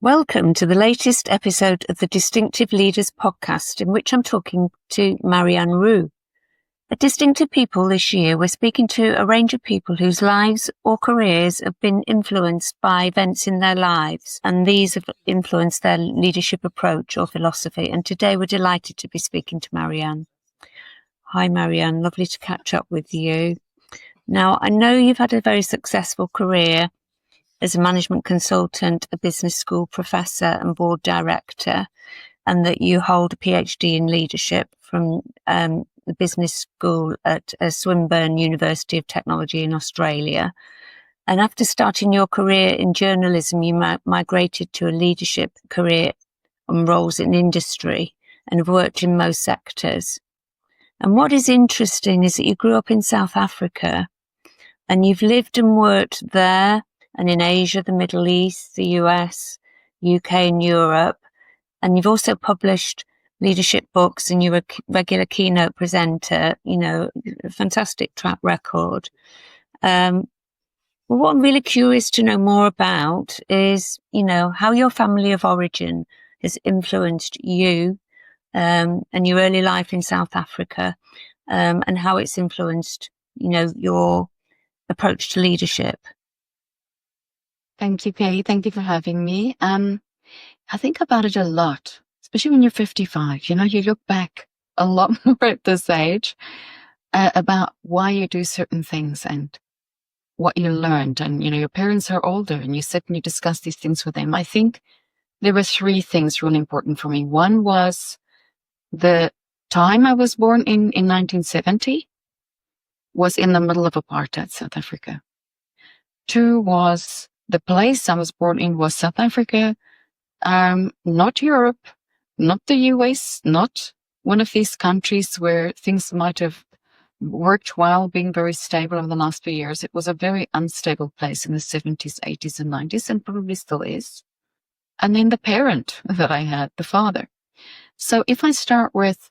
Welcome to the latest episode of the Distinctive Leaders podcast, in which I'm talking to Marianne Roux. At Distinctive People this year, we're speaking to a range of people whose lives or careers have been influenced by events in their lives, and these have influenced their leadership approach or philosophy. And today we're delighted to be speaking to Marianne. Hi, Marianne. Lovely to catch up with you. Now, I know you've had a very successful career as a management consultant, a business school professor and board director, and that you hold a PhD in leadership from the business school at Swinburne University of Technology in Australia. And after starting your career in journalism, you migrated to a leadership career and roles in industry and have worked in most sectors. And what is interesting is that you grew up in South Africa and you've lived and worked there and in Asia, the Middle East, the US, UK and Europe. And you've also published leadership books and you're a regular keynote presenter, a fantastic track record. What I'm really curious to know more about is, how your family of origin has influenced you and your early life in South Africa, and how it's influenced, your approach to leadership. Thank you, Kay. Thank you for having me. I think about it a lot, especially when you're 55. You look back a lot more at this age about why you do certain things and what you learned. And, your parents are older and you sit and you discuss these things with them. I think there were three things really important for me. One was the time I was born in 1970 was in the middle of apartheid, South Africa. Two was the place I was born in was South Africa, not Europe, not the US, not one of these countries where things might have worked well, being very stable over the last few years. It was a very unstable place in the 70s, 80s, and 90s, and probably still is. And then the parent that I had, the father. So if I start with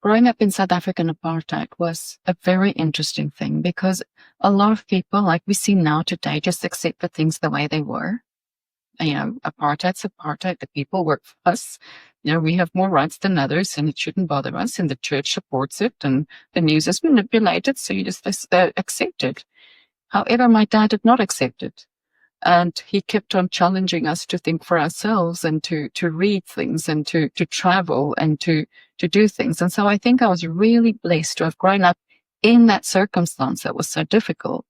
growing up in South African apartheid was a very interesting thing because a lot of people, like we see now today, just accept the things the way they were. Apartheid's apartheid. The people work for us. We have more rights than others and it shouldn't bother us. And the church supports it and the news is manipulated. So you just accept it. However, my dad did not accept it. And he kept on challenging us to think for ourselves and to read things and to travel and to do things. And so I think I was really blessed to have grown up in that circumstance that was so difficult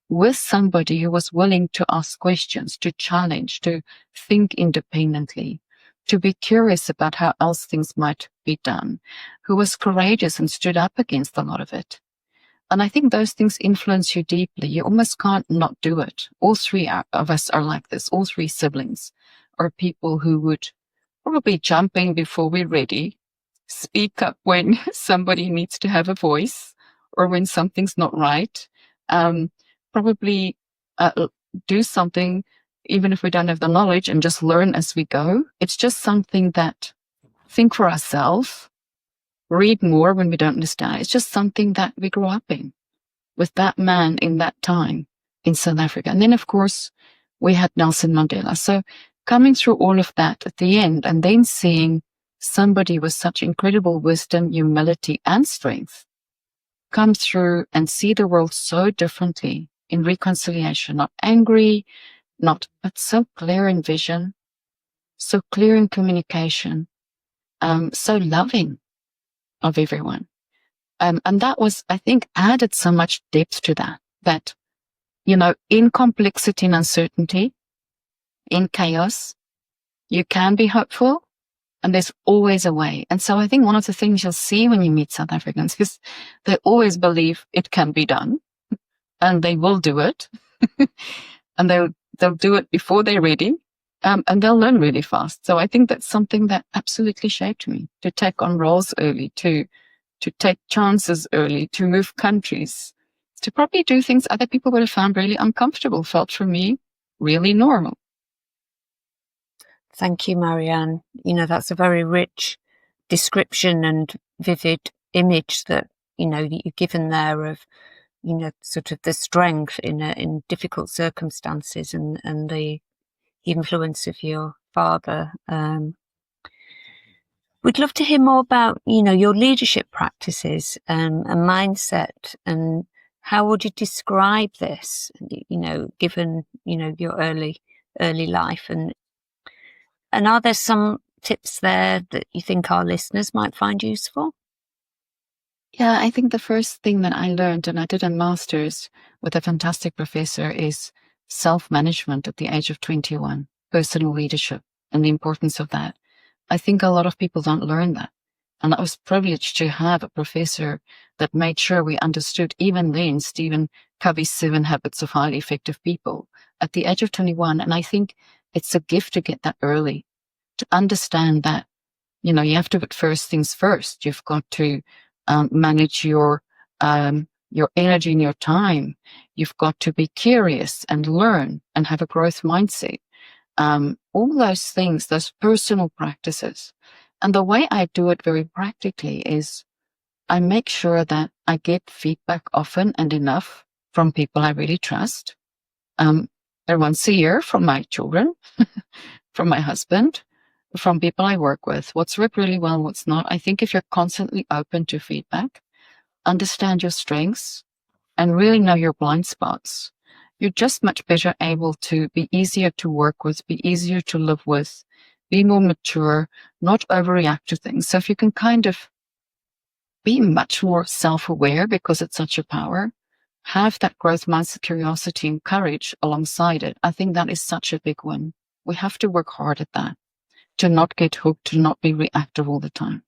with somebody who was willing to ask questions, to challenge, to think independently, to be curious about how else things might be done, who was courageous and stood up against a lot of it. And I think those things influence you deeply. You almost can't not do it. All three of us are like this. All three siblings are people who would probably jump in before we're ready, speak up when somebody needs to have a voice or when something's not right, probably do something even if we don't have the knowledge and just learn as we go. It's just something that think for ourselves. Read more when we don't understand. It's just something that we grew up in with that man in that time in South Africa. And then, of course, we had Nelson Mandela. So coming through all of that at the end and then seeing somebody with such incredible wisdom, humility, and strength come through and see the world so differently in reconciliation, not angry, but so clear in vision, so clear in communication, so loving of everyone. And that was, I think, added so much depth to that, in complexity and uncertainty, in chaos, you can be hopeful and there's always a way. And so I think one of the things you'll see when you meet South Africans is they always believe it can be done and they will do it and they'll do it before they're ready. And they'll learn really fast. So I think that's something that absolutely shaped me, to take on roles early, to take chances early, to move countries, to probably do things other people would have found really uncomfortable, felt for me really normal. Thank you, Marianne. That's a very rich description and vivid image that, you've given there of, sort of the strength in difficult circumstances and the influence of your father. We'd love to hear more about, your leadership practices and mindset, and how would you describe this, given, your early life, and are there some tips there that you think our listeners might find useful? Yeah, I think the first thing that I learned, and I did a master's with a fantastic professor, is self-management at the age of 21, personal leadership, and the importance of that. I think a lot of people don't learn that. And I was privileged to have a professor that made sure we understood, even then, Stephen Covey's 7 Habits of Highly Effective People at the age of 21. And I think it's a gift to get that early, to understand that, you have to put first things first. You've got to manage your energy and your time. You've got to be curious and learn and have a growth mindset. All those things, those personal practices. And the way I do it very practically is I make sure that I get feedback often and enough from people I really trust. Once a year from my children, from my husband, from people I work with, what's worked really well, what's not. I think if you're constantly open to feedback, understand your strengths, and really know your blind spots, you're just much better able to be easier to work with, be easier to live with, be more mature, not overreact to things. So if you can kind of be much more self-aware, because it's such a power, have that growth mindset, curiosity, and courage alongside it, I think that is such a big win. We have to work hard at that, to not get hooked, to not be reactive all the time.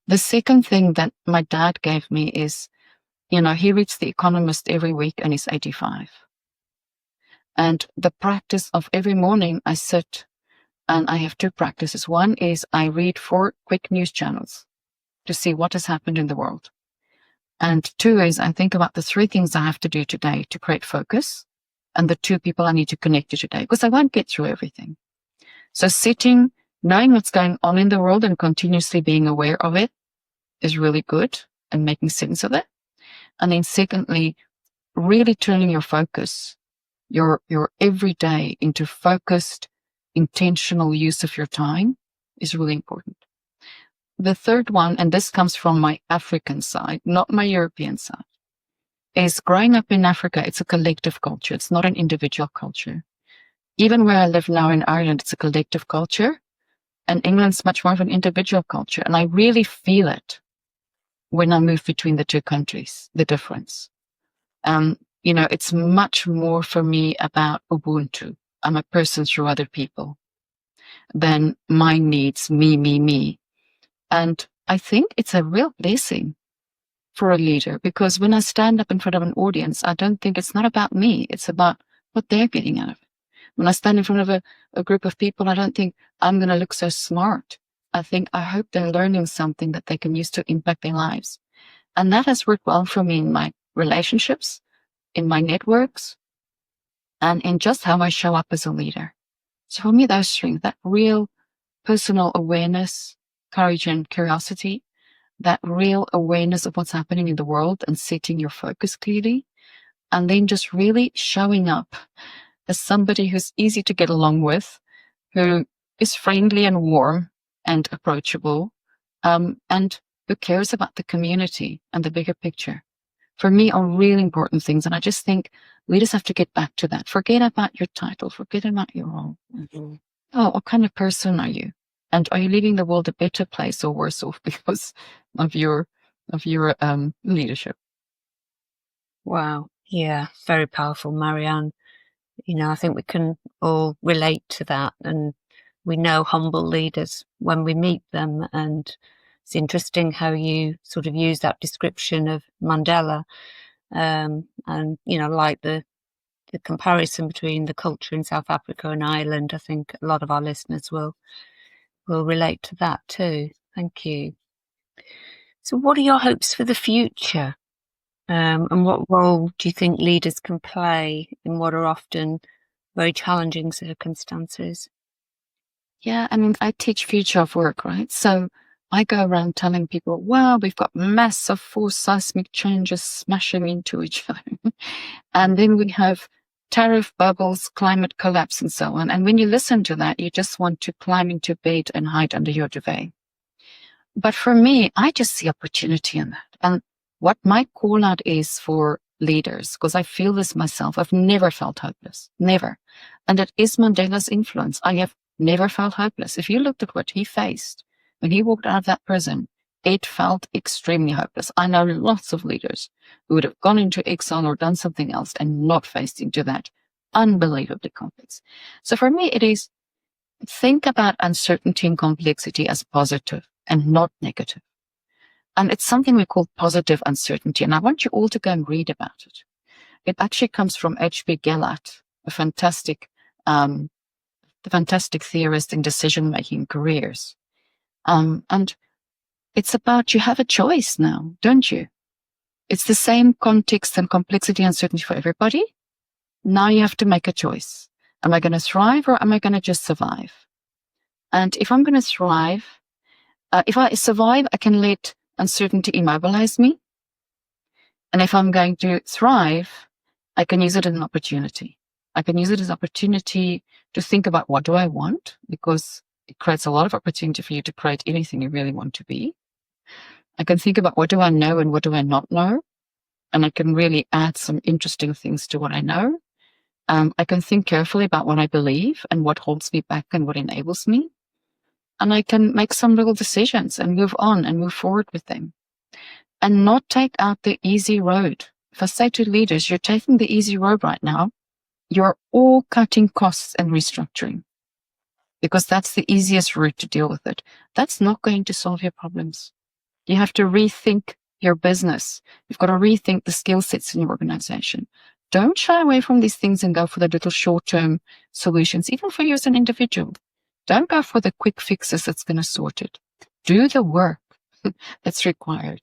The second thing that my dad gave me is, he reads The Economist every week and he's 85. And the practice of every morning I sit, and I have 2 practices. One is I read 4 quick news channels to see what has happened in the world. And 2 is I think about the 3 things I have to do today to create focus, and the 2 people I need to connect to today, because I won't get through everything. So sitting, knowing what's going on in the world and continuously being aware of it is really good, and making sense of it. And then secondly, really turning your focus, your everyday, into focused, intentional use of your time is really important. The third one, and this comes from my African side, not my European side, is growing up in Africa. It's a collective culture. It's not an individual culture. Even where I live now in Ireland, it's a collective culture, and England's much more of an individual culture. And I really feel it when I move between the 2 countries, the difference. It's much more for me about Ubuntu. I'm a person through other people than my needs, me. And I think it's a real blessing for a leader, because when I stand up in front of an audience, I don't think it's not about me. It's about what they're getting out of it. When I stand in front of a group of people, I don't think I'm going to look so smart. I hope they're learning something that they can use to impact their lives. And that has worked well for me in my relationships, in my networks, and in just how I show up as a leader. So for me, those 3, that real personal awareness, courage and curiosity, that real awareness of what's happening in the world and setting your focus clearly, and then just really showing up as somebody who's easy to get along with, who is friendly and warm and approachable, and who cares about the community and the bigger picture. For me, are really important things. And I just think leaders have to get back to that. Forget about your title. Forget about your role. Mm-hmm. Oh, what kind of person are you? And are you leaving the world a better place or worse off because of your leadership? Wow. Yeah, very powerful, Marianne. I think we can all relate to that, and we know humble leaders when we meet them. And it's interesting how you sort of use that description of Mandela, and like the comparison between the culture in South Africa and Ireland. I think a lot of our listeners will relate to that too. Thank you. So what are your hopes for the future? And what role do you think leaders can play in what are often very challenging circumstances? Yeah, I teach future of work, right? So I go around telling people, wow, we've got massive force seismic changes smashing into each other. And then we have tariff bubbles, climate collapse, and so on. And when you listen to that, you just want to climb into bed and hide under your duvet. But for me, I just see opportunity in that. And what my call out is for leaders, because I feel this myself, I've never felt hopeless, never. And it is Mandela's influence. I have never felt hopeless. If you looked at what he faced when he walked out of that prison, it felt extremely hopeless. I know lots of leaders who would have gone into exile or done something else and not faced into that unbelievably complex. So for me, it is think about uncertainty and complexity as positive and not negative. And it's something we call positive uncertainty. And I want you all to go and read about it. It actually comes from H.P. Gellert, a fantastic theorist in decision-making careers. And it's about you have a choice now, don't you? It's the same context and complexity and uncertainty for everybody. Now you have to make a choice. Am I going to thrive or am I going to just survive? And if I'm going to thrive, if I survive, I can let uncertainty immobilize me. And if I'm going to thrive, I can use it as an opportunity. I can use it as an opportunity to think about what do I want, because it creates a lot of opportunity for you to create anything you really want to be. I can think about what do I know and what do I not know. And I can really add some interesting things to what I know. I can think carefully about what I believe and what holds me back and what enables me. And I can make some little decisions and move on and move forward with them and not take out the easy road. If I say to leaders, you're taking the easy road right now, you're all cutting costs and restructuring because that's the easiest route to deal with it. That's not going to solve your problems. You have to rethink your business. You've got to rethink the skill sets in your organization. Don't shy away from these things and go for the little short-term solutions, even for you as an individual. Don't go for the quick fixes that's going to sort it. Do the work that's required,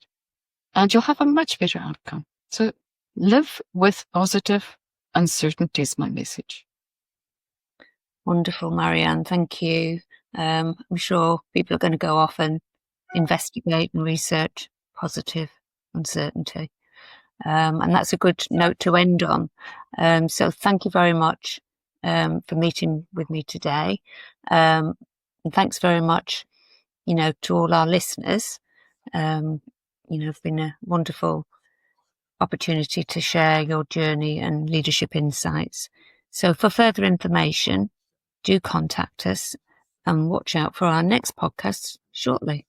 and you'll have a much better outcome. So live with positive uncertainty is my message. Wonderful, Marianne. Thank you. I'm sure people are going to go off and investigate and research positive uncertainty. And that's a good note to end on. So thank you very much for meeting with me today. And thanks very much, to all our listeners. It's been a wonderful opportunity to share your journey and leadership insights. So for further information, do contact us and watch out for our next podcast shortly.